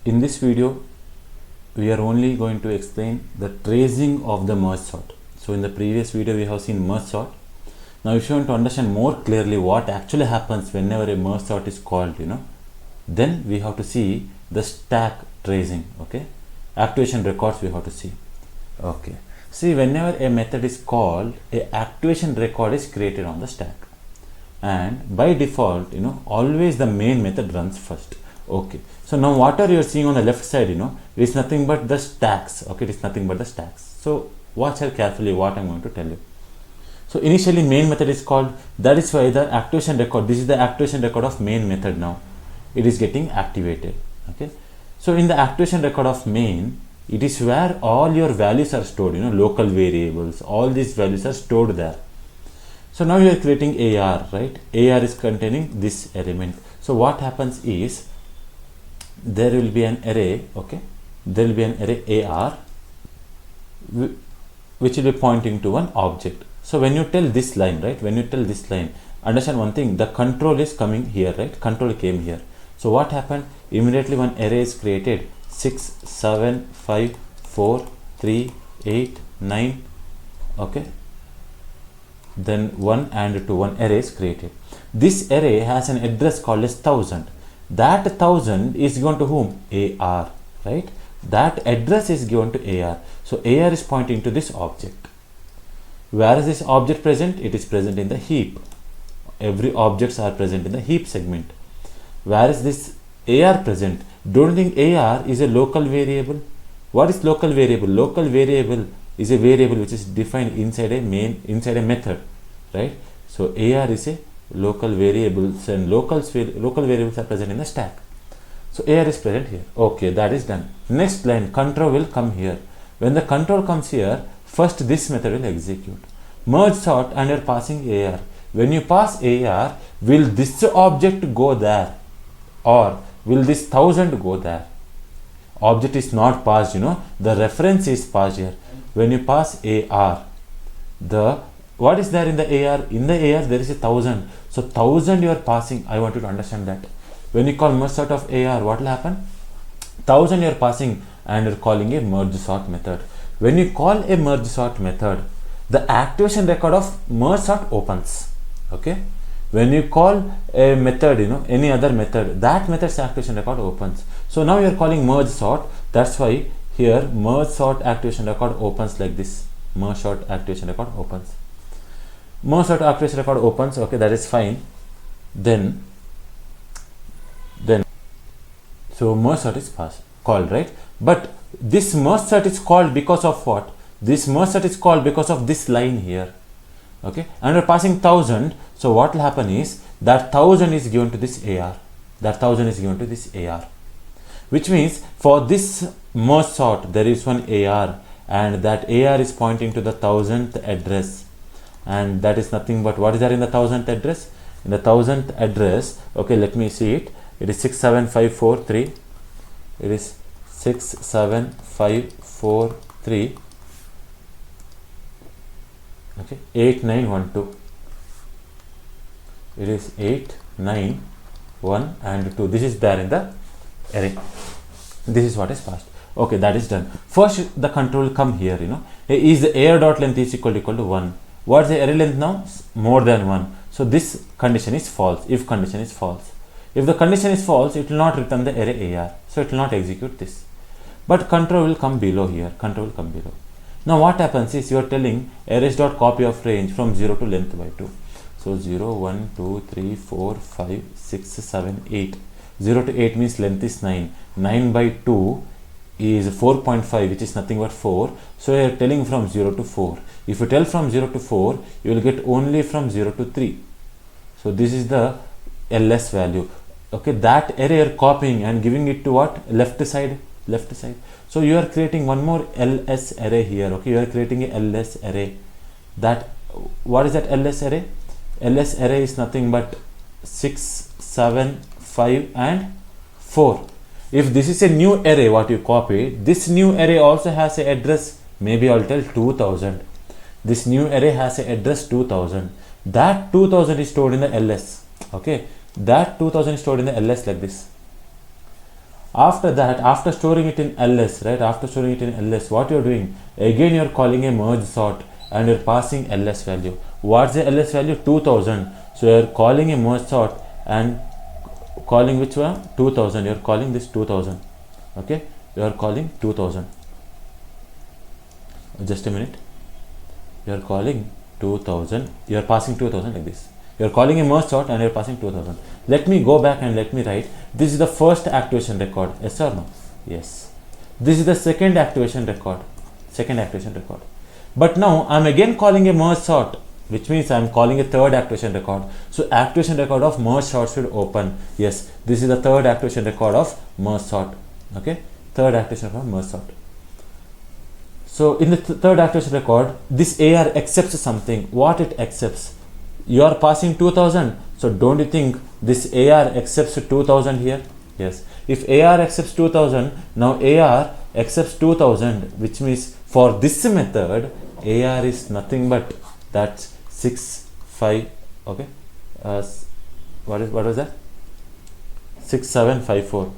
In this video, we are only going to explain the tracing of the merge sort. So in the previous video, we have seen merge sort. Now, if you want to understand more clearly what actually happens whenever a merge sort is called, then we have to see the stack tracing. Okay, activation records we have to see. Okay, see, whenever a method is called, a activation record is created on the stack, and by default, always the main method runs first. Okay, so now whatever you are seeing on the left side, it is nothing but the stacks. Okay, it is nothing but the stacks. So watch here carefully what I am going to tell you. So initially main method is called, that is why the activation record, this is the activation record of main method. Now it is getting activated. Okay, so in the activation record of main, it is where all your values are stored, local variables, all these values are stored there. So now you are creating AR, right? AR is containing this element. So what happens is, there will be an array, okay? There will be an array AR which will be pointing to one object. So when you tell this line, right? When you tell this line, understand one thing, the control is coming here, right? Control came here. So what happened? Immediately one array is created, 6, 7, 5, 4, 3, 8, 9, okay? Then 1 and 2, one array is created. This array has an address called as 1000. That 1000 is given to whom? AR, right? That address is given to AR. So AR is pointing to this object. Where is this object present? It is present in the heap. Every objects are present in the heap segment. Where is this AR present? Don't think AR is a local variable. What is local variable? Local variable is a variable which is defined inside a method, right? So AR is a local variables, and local variables are present in the stack. So AR is present here. Okay, that is done. Next line, control will come here. When the control comes here, first this method will execute. Merge sort, and you are passing AR. When you pass AR, will this object go there, or will this 1000 go there? Object is not passed, the reference is passed here. When you pass AR, what is there in the AR? In the AR there is a 1000. So 1000 you are passing. I want you to understand that. When you call merge sort of AR, what will happen? 1000 you are passing, and you are calling a merge sort method. When you call a merge sort method, the activation record of merge sort opens. Okay. When you call a method, any other method, that method's activation record opens. So now you are calling merge sort. That's why here merge sort activation record opens like this. Merge sort activation record opens. Merge sort activation record opens. Okay, that is fine. Then so merge sort is called, right? But this merge sort is called because of what? This merge sort is called because of this line here. Okay, and we're passing 1000. So what will happen is that 1000 is given to this AR. That 1000 is given to this AR, which means for this merge sort there is one AR, and that AR is pointing to the 1000th address, and that is nothing but what is there in the 1000th address? In the 1000th address, okay, let me see it. It is 67543. It is 67543. Okay, 8912. It is 891 and 2. This is there in the array. This is what is passed. Okay, that is done. First the control will come here, is the AR dot length is equal to 1. What is the array length now? More than 1. So this condition is false. If condition is false, if the condition is false, it will not return the array AR. So it will not execute this. But control will come below here. Control will come below. Now what happens is, you are telling arrays dot copy of range from 0 to length by 2. So 0, 1, 2, 3, 4, 5, 6, 7, 8. 0 to 8 means length is 9. 9 by 2 is 4.5, which is nothing but 4. So you are telling from 0 to 4. If you tell from 0 to 4, you will get only from 0 to 3. So this is the LS value. Okay, that array you are copying and giving it to what? Left side. So you are creating one more LS array here. Okay, you are creating a LS array. That, what is that LS array? LS array is nothing but 6, 7, 5 and 4. If this is a new array what you copied, this new array also has a address, maybe I'll tell 2000. This new array has a address 2000. That 2000 is stored in the LS. Okay, that 2000 is stored in the LS like this. After that, after storing it in ls, right, after storing it in ls, what you're doing, again you're calling a merge sort and you're passing ls value. What's the ls value? 2000. So you're calling a merge sort and calling which one? 2000. You're calling this 2000. Okay, you're calling 2000. Just a minute. You're calling 2000. You're passing 2000 like this. You're calling a merge sort and you're passing 2000. Let me go back and let me write. This is the first activation record. Yes or no? Yes. This is the second activation record. Second activation record. But now I'm again calling a merge sort, which means I'm calling a third activation record. So activation record of merge sort should open. Yes, this is the third activation record of merge sort. Okay, third activation record of merge sort. So in the third activation record, this AR accepts something. What it accepts? You are passing 2000. So don't you think this AR accepts 2000 here? Yes. If AR accepts 2000, now AR accepts 2000, which means for this method, AR is nothing but that's 6, 5. Okay. What was that? 6, 7, 5, 4.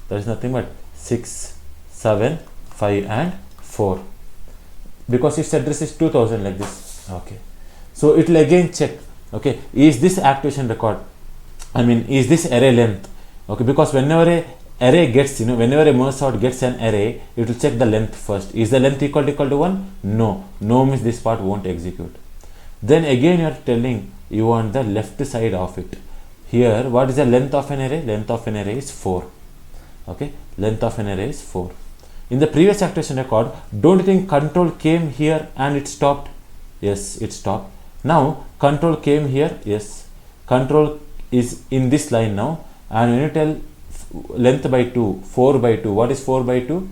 That is nothing but 6, 7, 5 and 4. Because its address is 2000 like this. Okay. So it will again check. Okay, is this activation record, is this array length? Okay, because whenever a array gets, whenever a merge sort gets an array, it will check the length first. Is the length equal to 1? No. No means this part won't execute. Then again you are telling you want the left side of it. Here, what is the length of an array? Length of an array is 4. Okay, length of an array is 4. In the previous activation record, don't you think control came here and it stopped? Yes, it stopped. Now control came here. Yes, control is in this line now, and when you tell length by 2, 4 by 2, what is 4 by 2?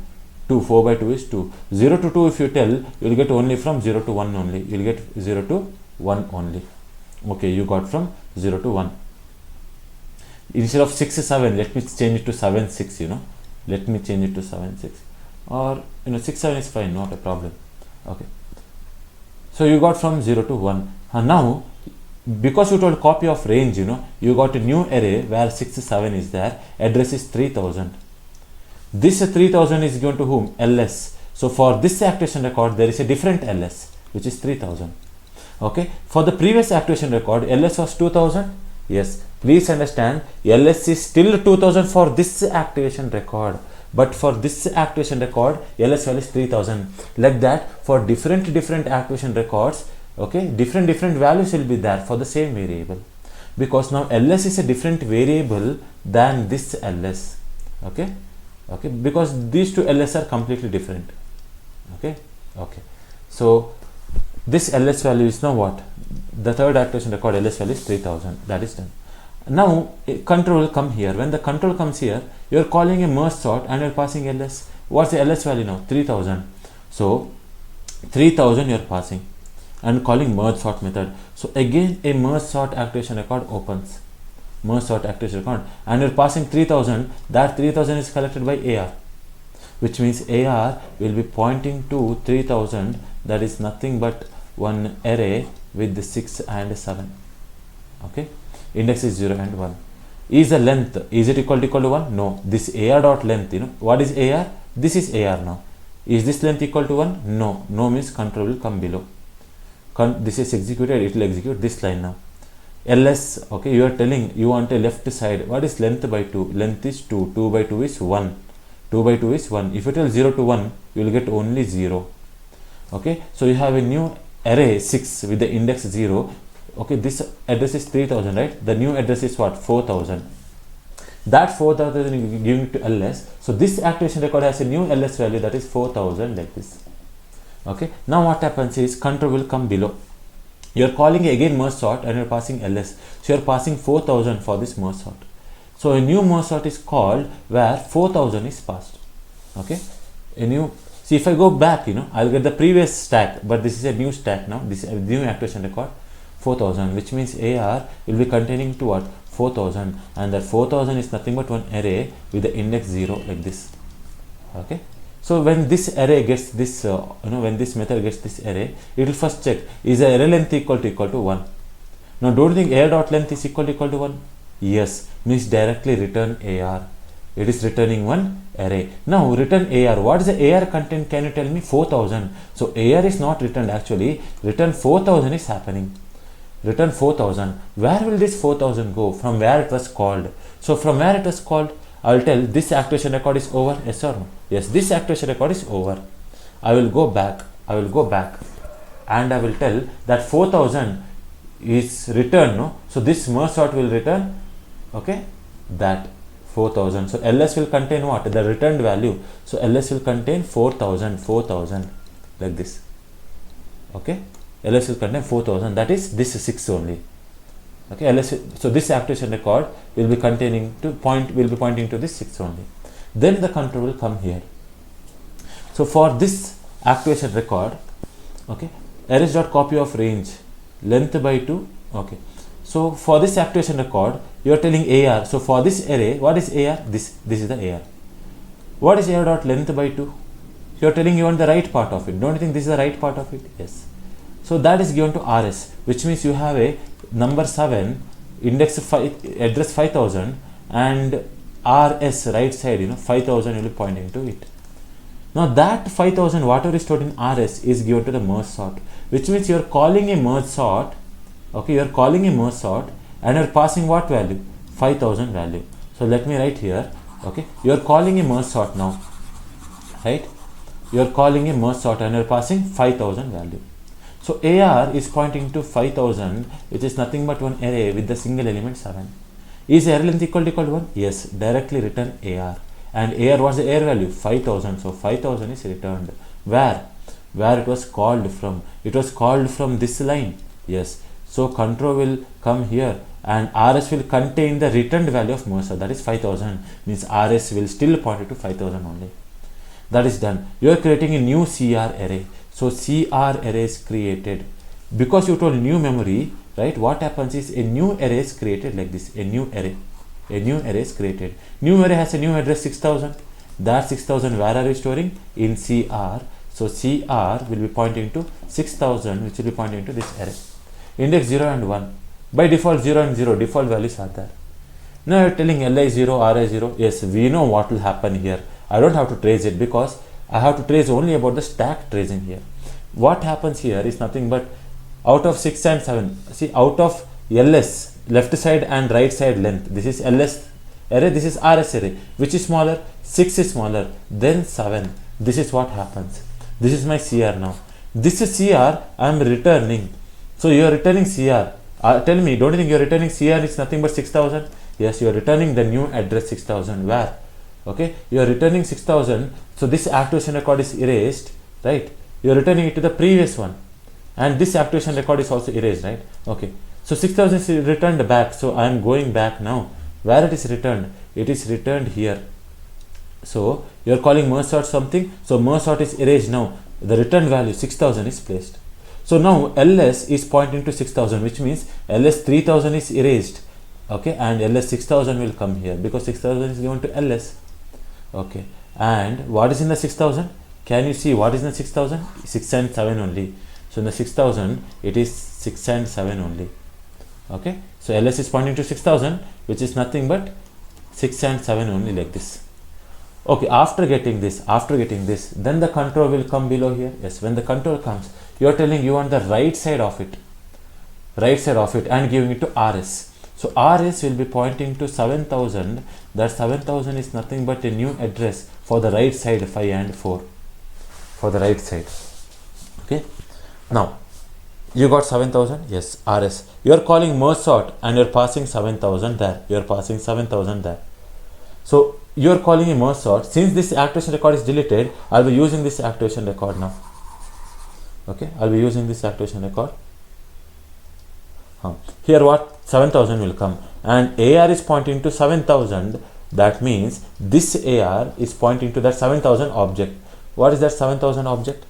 2. 4 by 2 is 2. 0 to 2 if you tell, you will get only from 0 to 1 only. You will get 0 to 1 only. Okay, you got from 0 to 1. Instead of 6 7, let me change it to 7 6. Let me change it to 7 6, or 6 7 is fine, not a problem. Okay. So you got from 0 to 1. Now, because you told copy of range, you got a new array where 6 7 is there. Address is 3000. This 3000 is given to whom? ls. So for this activation record, there is a different ls, which is 3000. Okay. For the previous activation record, ls was 2000. Yes. Please understand, ls is still 2000 for this activation record. But for this activation record, ls value is 3000. Like that, for different activation records, okay, different values will be there for the same variable. Because now ls is a different variable than this ls. Okay, because these two ls are completely different. Okay. So this ls value is now what? The third activation record ls value is 3000. That is done. Now control will come here. When the control comes here, you are calling a merge sort and you are passing ls. What's the ls value now? 3000. So 3000 you are passing and calling merge sort method. So again a merge sort activation record opens. Merge sort activation record, and you are passing 3000. That 3000 is collected by AR, which means AR will be pointing to 3000. That is nothing but one array with the 6 and 7. Okay. Index is 0 and 1. Is the length, is it equal to 1? No. This AR dot length, what is AR? This is AR now. Is this length equal to 1? No. No means control will come below. This is executed, it will execute this line now. ls, okay, you are telling you want a left side. What is length by 2? Length is 2. 2 by 2 is 1. 2 by 2 is 1. If you tell 0 to 1, you will get only 0. Okay. So you have a new array 6 with the index 0. Okay, this address is 3000, right? The new address is what? 4000. That 4000 is giving to ls. So this activation record has a new ls value, that is 4000, like this. Okay. Now what happens is control will come below. You are calling again merge sort and you are passing ls. So you are passing 4000 for this merge sort. So a new merge sort is called where 4000 is passed. Okay. See, if I go back, I'll get the previous stack, but this is a new stack now. This is a new activation record. 4000, which means AR will be containing to what? 4000, and that 4000 is nothing but one array with the index 0, like this. Okay. So when this array gets this, when this method gets this array, it will first check, is the array length equal to 1? Now don't you think AR dot length is equal to 1? Yes, means directly return AR. It is returning one array. Now return AR. What is the AR content? Can you tell me? 4000. So AR is not returned actually. Return 4000 is happening. Return 4000. Where will this 4000 go? From where it was called. So from where it was called, I will tell this activation record is over. Yes or no? Yes, this activation record is over. I will go back. And I will tell that 4000 is returned. No? So this merge sort will return, okay, that 4000. So ls will contain what? The returned value. So ls will contain 4000 like this. Okay, ls will contain 4000. That is this 6 only. Okay, ls. So this activation record will be pointing to this 6 only. Then the control will come here. So for this activation record, okay, arrays.copy of range length by 2. Okay, so for this activation record you are telling AR. So for this array, what is AR? This is the AR. What is AR dot length by 2? You are telling you want the right part of it. Don't you think this is the right part of it? Yes. So that is given to RS, which means you have a number 7, index 5, address 5000, and RS right side, 5000 will be pointing to it. Now that 5000 whatever is stored in RS is given to the merge sort, which means you are calling a merge sort. Okay, you are calling a merge sort and you are passing what value? 5000 value. So let me write here. Okay, you are calling a merge sort now, right? You are calling a merge sort and you are passing 5000 value. So AR is pointing to 5000, which is nothing but one array with the single element 7. Is array length equal to 1? Yes, directly return AR. And AR, what's the AR value? 5000. So 5000 is returned. Where it was called from? It was called from this line. Yes. So control will come here and RS will contain the returned value of merge sort. That is 5000. Means RS will still point it to 5000 only. That is done. You are creating a new CR array. So CR array is created. Because you told new memory, right? What happens is a new array is created like this. A new array is created. New array has a new address 6000. That 6000 where are you storing? In CR. So CR will be pointing to 6000, which will be pointing to this array. Index 0 and 1. By default 0 and 0 default values are there. Now you are telling LI 0, RI 0. Yes, we know what will happen here. I don't have to trace it because I have to trace only about the stack tracing here. What happens here is nothing but out of 6 and 7. See, out of LS, left side and right side length, this is LS array, this is RS array. Which is smaller? 6 is smaller, then 7. This is what happens. This is my CR now. This is CR I am returning. So you are returning CR. Tell me, don't you think you are returning CR is nothing but 6000? Yes, you are returning the new address 6000. Where? Okay, you are returning 6000. So this activation record is erased, right? You are returning it to the previous one. And this activation record is also erased, right? Okay. So 6000 is returned back. So I am going back now. Where it is returned? It is returned here. So you are calling merge sort something. So merge sort is erased now. The return value 6000 is placed. So now ls is pointing to 6000, which means ls 3000 is erased. Okay, and ls 6000 will come here because 6000 is given to ls. Okay, and what is in the 6000? Can you see what is in the 6000? 6 and 7 only. So in the 6000 it is 6 and 7 only. Okay, so ls is pointing to 6000, which is nothing but 6 and 7 only, like this. Okay, after getting this, then the control will come below here. Yes, when the control comes, you are telling you want the right side of it and giving it to RS. So RS will be pointing to 7000. That 7000 is nothing but a new address for the right side 5 and 4. For the right side. Okay. Now you got 7000. Yes, RS. You are calling merge sort and you are passing 7000 there. You are passing 7000 there. So you are calling a merge sort. Since this activation record is deleted, I'll be using this activation record now. Okay, I'll be using this activation record. Here what? 7000 will come and AR is pointing to 7000. That means this AR is pointing to that 7000 object. What is that 7000 object?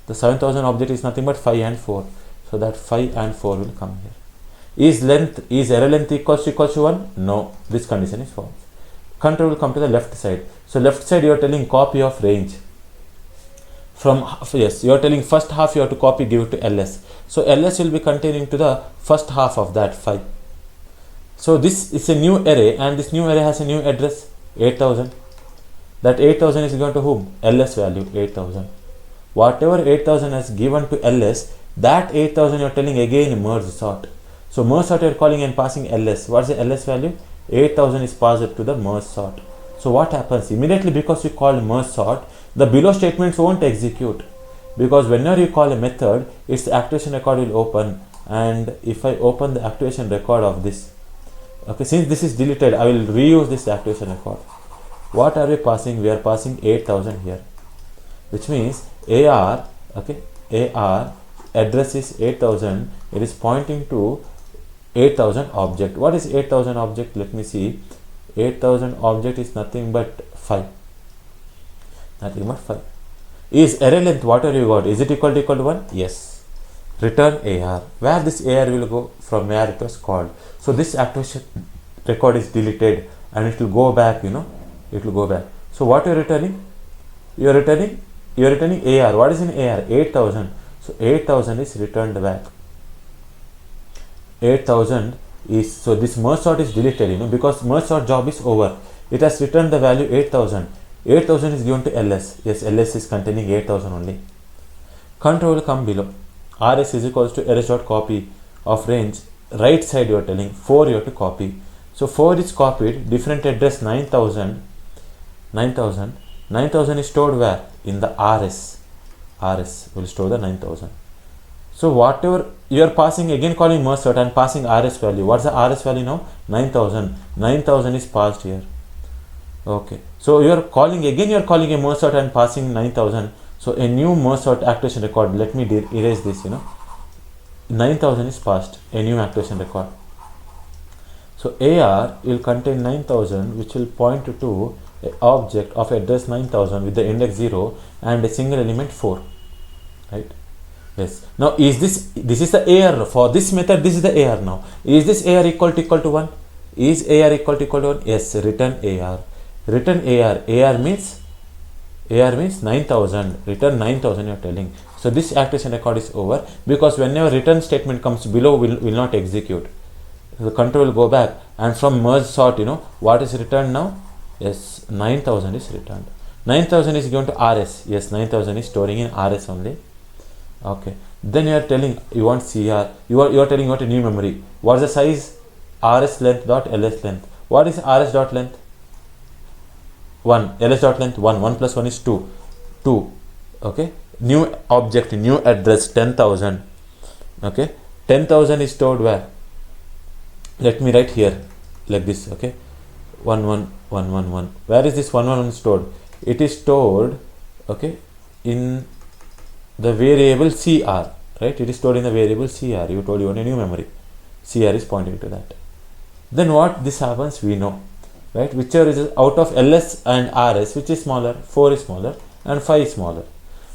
The 7000 object is nothing but 5 and 4. So that 5 and 4 will come here. Is array length equals to 1? No, this condition is false. Control will come to the left side. So left side you are telling copy of range. Yes, you are telling first half you have to copy, give it to ls. So ls will be containing to the first half of that 5. So this is a new array and this new array has a new address. 8000. That 8000 is given to whom? LS value 8000. Whatever 8000 has given to LS, that 8000 you are telling again merge sort. So merge sort you are calling and passing LS. What is the LS value? 8000 is passed to the merge sort. So what happens? Immediately, because you call merge sort, the below statements won't execute. Because whenever you call a method, its activation record will open. And if I open the activation record of this, okay, since this is deleted, I will reuse this activation record. What are we passing? We are passing 8000 here, which means AR, okay, AR address is 8000. It is pointing to 8000 object. What is 8000 object? Let me see. 8000 object is nothing but 5. Nothing but 5. Is array length whatever you got, is it equal to 1? Yes. Return AR. Where this AR will go? From where it was called. So this activation record is deleted and it will go back, it will go back. So what you are returning? You are returning AR. What is in AR? 8000. So 8000 is returned back. 8000 is, so this merge sort is deleted, because merge sort job is over. It has returned the value 8000. 8000 is given to LS. Yes, LS is containing 8000 only. Control will come below. RS is equals to rs.copy of range. Right side you are telling 4 you have to copy. So 4 is copied. Different address 9000. 9000 is stored where? In the RS. RS will store the 9000. So whatever you are passing, again calling merge sort and passing RS value. What's the RS value now? 9000. 9000 is passed here. Okay. So you are calling again. You are calling a merge sort and passing 9000. So a new merge sort activation record. Let me erase this. 9000 is passed. A new activation record. So AR will contain 9000, which will point to an object of address 9000 with the index 0 and a single element 4. Right. Yes. Now is this is the AR for this method? This is the AR now. Is this AR equal to 1? Is AR equal to 1? Yes. Return AR. Return AR. AR means 9000. Return 9000 you are telling. So this activation record is over, because whenever return statement comes below will not execute. The control will go back, and from merge sort, what is returned now? Yes, 9000 is returned. 9000 is given to RS. Yes, 9000 is storing in RS only. Okay. Then you are telling you want CR. You are telling you want a new memory. What is the size? RS length dot LS length. What is RS dot length? 1. LS dot length 1. 1 plus 1 is 2. 2. Okay. New object, new address 10,000. Okay. 10,000 is stored where? Let me write here like this. Okay. 11111. Where is this 111 stored? It is stored, okay, in the variable CR, right? It is stored in the variable CR. You told you want a new memory. CR is pointing to that. Then what this happens, we know, right? Whichever is out of LS and RS, which is smaller? 4 is smaller and 5 is smaller.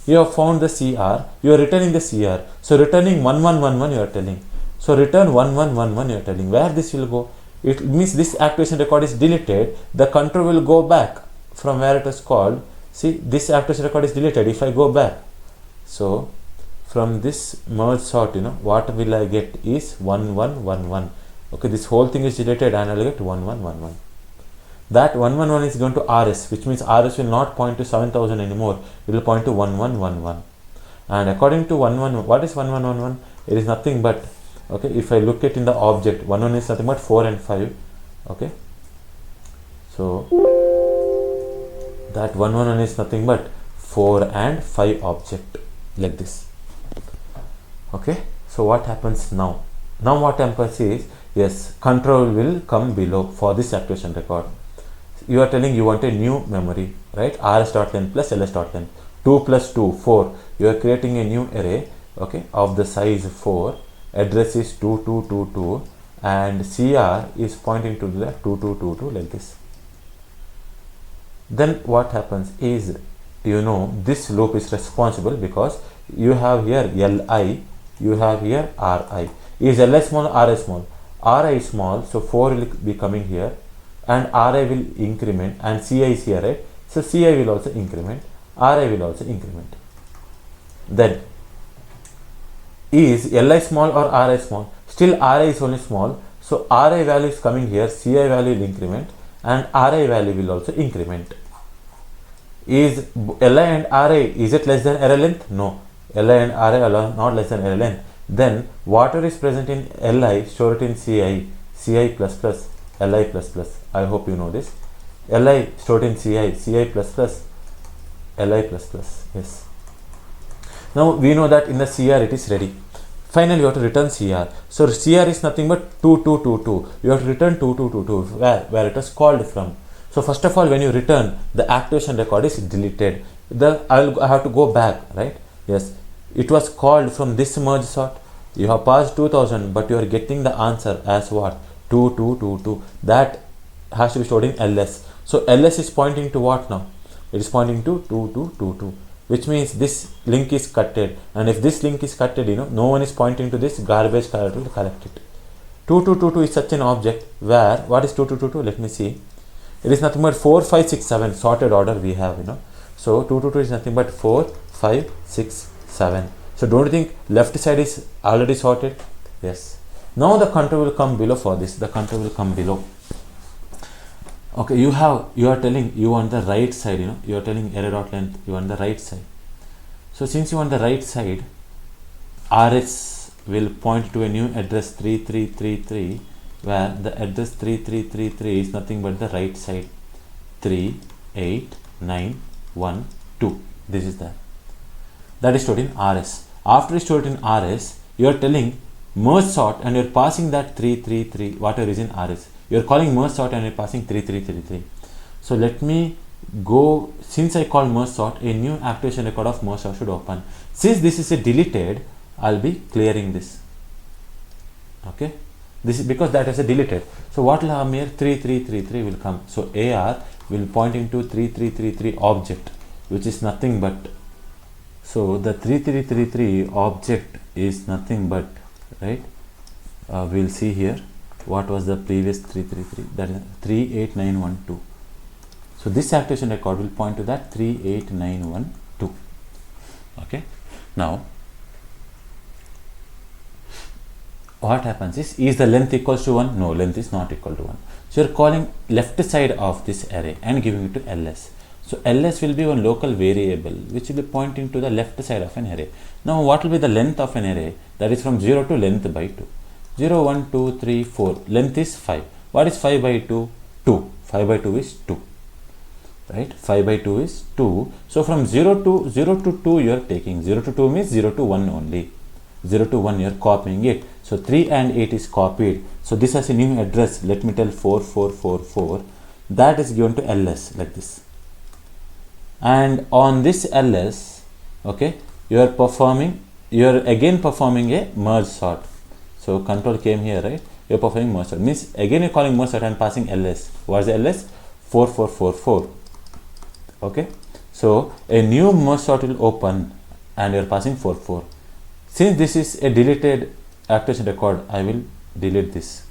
You have found the CR. You are returning the CR. So returning 1111 you are telling. So return 1111 you are telling. Where this will go? It means this activation record is deleted. The control will go back from where it was called. See, this activation record is deleted. If I go back, so from this merge sort, what will I get is 1111. Okay, this whole thing is deleted and I will get 1111. That 111 is going to RS, which means RS will not point to 7000 anymore. It will point to 1111. And according to 11, what is 1111? It is nothing but, okay, if I look at in the object, 11 is nothing but 4 and 5. Okay, so that 111 is nothing but 4 and 5 object, like this. Okay, so what happens now? Now what happens is, yes, control will come below for this activation record. You are telling you want a new memory, right? rs.length plus ls.length. 2 plus 2, 4. You are creating a new array, okay, of the size 4. Address is 2222 and CR is pointing to the 2222 like this. Then what happens is, this loop is responsible because you have here Li, you have here Ri. Is Li small or Ri small? Ri is small, so 4 will be coming here and Ri will increment, and Ci is here, right? So Ci will also increment, Ri will also increment. Then is Li small or Ri small? Still Ri is only small, so Ri value is coming here, Ci value will increment and Ri value will also increment. Is Li and Ri, is it less than array length? No. Li and Ri are not less than array length. Then whatever is present in Li, store it in Ci plus plus, Li plus plus. I hope you know this. Li stored in Ci plus plus, Li plus plus. Yes. Now we know that in the CR it is ready. Finally, you have to return CR. So CR is nothing but 2222. You have to return 2222 where it was called from. So first of all, when you return, the activation record is deleted. I have to go back, right? Yes, it was called from this merge sort. You have passed 2000, but you are getting the answer as what? 2222. That has to be stored in ls. So ls is pointing to what now? It is pointing to 2222, which means this link is cutted. And if this link is cutted, no one is pointing to this garbage collector to collect it. 2222 is such an object where, what is 2222? Let me see. It is nothing but 4, 5, 6, 7 sorted order we have, So 222 is nothing but 4, 5, 6, 7. So don't you think left side is already sorted? Yes. Now the control will come below for this. The control will come below. Okay, you are telling you want the right side, you are telling array.length, you want the right side. So since you want the right side, RS will point to a new address 3333, where the address 3333 is nothing but the right side. 38912. This is that is stored in RS. After it's stored in RS, you are telling merge sort and you are passing that 333 whatever is in RS. You are calling merge sort and you are passing 3333. So let me go. Since I call merge sort, a new activation record of merge sort should open. Since this is a deleted, I'll be clearing this. Okay, this is because that is a deleted. So what will come here? 3333 will come. So AR will point into 3333 object, which is nothing but. So the 3333 object is nothing but, right? We'll see here what was the previous 333, that is 38912. So this activation record will point to that 38912. Okay, now what happens is the length equals to 1? No, length is not equal to 1. So you're calling left side of this array and giving it to ls. So ls will be one local variable which will be pointing to the left side of an array. Now what will be the length of an array? That is from 0 to length by 2. 0, 1, 2, 3, 4. Length is 5. What is 5 by 2? 2. 5 by 2 is 2. Right? 5 by 2 is 2. So from 0 to 2 you are taking. 0 to 2 means 0 to 1 only. 0 to 1 you are copying it. So 3 and 8 is copied. So this has a new address. Let me tell 4444. That is given to ls like this. And on this ls, okay, you are again performing a merge sort. So control came here, right? You are performing merge sort. Means again you are calling merge sort and passing ls. What is the ls? 4444. Okay. So a new merge sort will open and you are passing 44. Since this is a deleted activation record, I will delete this.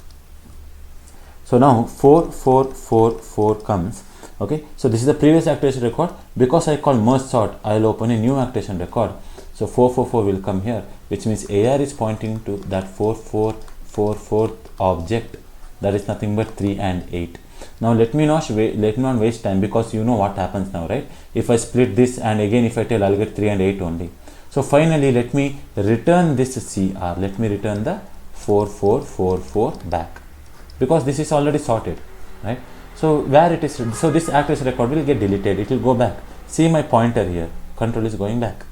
So now 4444 comes. Okay, so this is the previous activation record. Because I call merge sort, I will open a new activation record. So 444 will come here, which means AR is pointing to that 4444 object, that is nothing but 3 and 8. Now let me not waste time, because you know what happens now, right? If I split this and again if I tell, I'll get 3 and 8 only. So finally let me return this CR. Let me return the 4444 back, because this is already sorted, right? So where it is, so this activation record will get deleted. It will go back. See my pointer here. Control is going back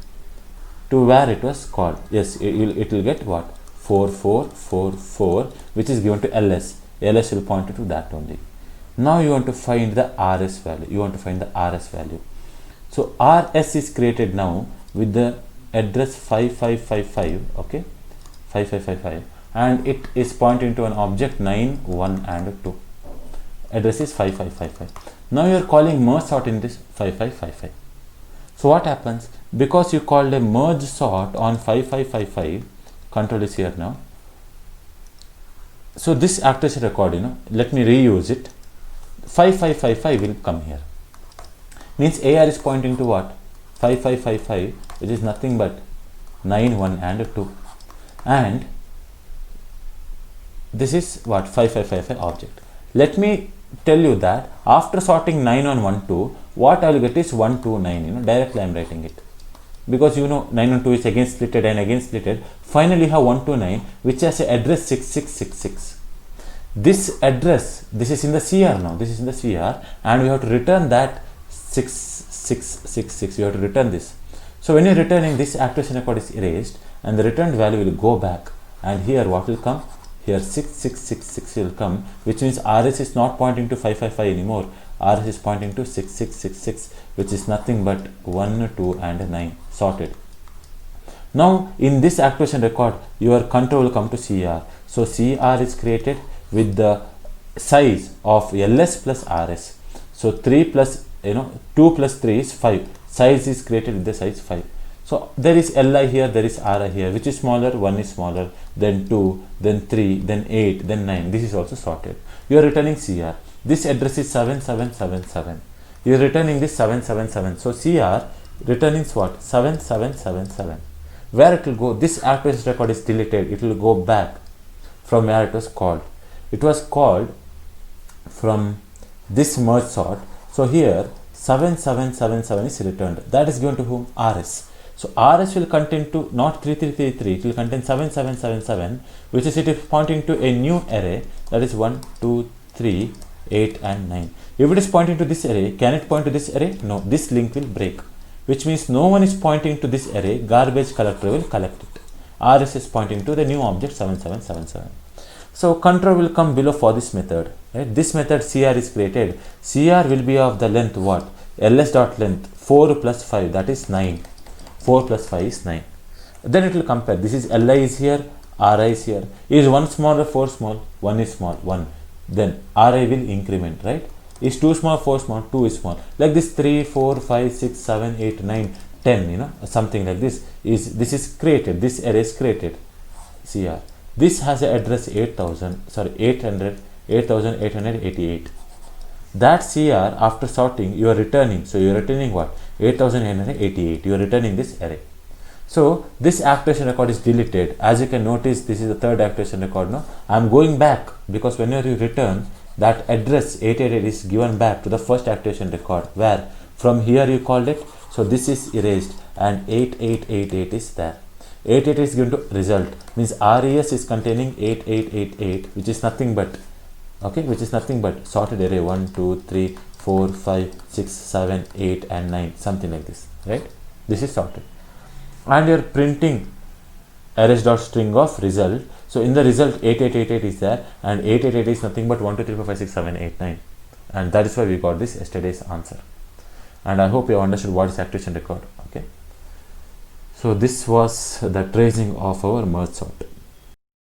to where it was called. Yes, it will get what? 4444, which is given to ls. ls will point to that only. Now you want to find the rs value. So rs is created now with the address 5555. Okay, 5555, and it is pointing to an object 9, 1 and 2. Address is 5555. Now you are calling merge sort in this 5555. So what happens? Because you called a merge sort on 5555, control is here now. So this activation record, let me reuse it. 5555 will come here. Means AR is pointing to what? 5555, which is nothing but 9, 1 and 2. And this is what? 5555 object. Let me tell you that after sorting 9 on 1 2, what I will get is 1 2 9. Directly I am writing it, because 9 on 2 is again splitted and again splitted. Finally you have 1 2 9, which has a address 6666. This address, this is in the CR now, this is in the CR, and we have to return that 6666. You have to return this. So when you're returning, this activation record is erased and the returned value will go back, and here what will come? Here 6666 will come, which means RS is not pointing to 555 anymore. RS is pointing to 6666, which is nothing but 1 2 and 9 sorted. Now in this activation record, your control will come to CR. So CR is created with the size of LS plus RS. So 3 plus 2 plus 3 is 5. Size is created with the size 5. So there is Li here, there is Ri here. Which is smaller? 1 is smaller, then 2, then 3, then 8, then 9. This is also sorted. You are returning CR. This address is 7777. You are returning this 777. So CR returning what? 7777. Where it will go? This activation record is deleted. It will go back from where it was called. It was called from this merge sort. So here 7777 is returned. That is given to whom? RS. So RS will contain to not 3333, it will contain 7777, which is it is pointing to a new array, that is 1 2 3 8 and 9. If it is pointing to this array, can it point to this array? No, this link will break, which means no one is pointing to this array. Garbage collector will collect it. RS is pointing to the new object 7777. So control will come below for this method, right? This method CR is created. CR will be of the length what? LS dot length 4 plus 5, that is 9. 4 plus 5 is 9. Then it will compare. This is Li is here, Ri is here. Is 1 small or 4 small? 1 is small, 1. Then Ri will increment, right? Is 2 small, 4 small? 2 is small. Like this 3, 4, 5, 6, 7, 8, 9, 10, something like this. This is created. This array is created. CR. This has an address 8888. That CR, after sorting, you are returning. So you are returning what? 8888. You are returning this array. So this activation record is deleted. As you can notice, this is the third activation record now. I am going back because whenever you return, that address 888 is given back to the first activation record, where from here you called it. So this is erased and 8888 is there. 88 is given to result, means RES is containing 8888, which is nothing but sorted array 1 2 3 4 5 6 7 8 and 9, something like this, right? This is sorted, and you're printing arrays dot string of result. So in the result 8888 is there, and 888 is nothing but 1 2 3 4 5 6 7 8 9, and that is why we got this yesterday's answer. And I hope you understood what is activation record. Okay, so this was the tracing of our merge sort.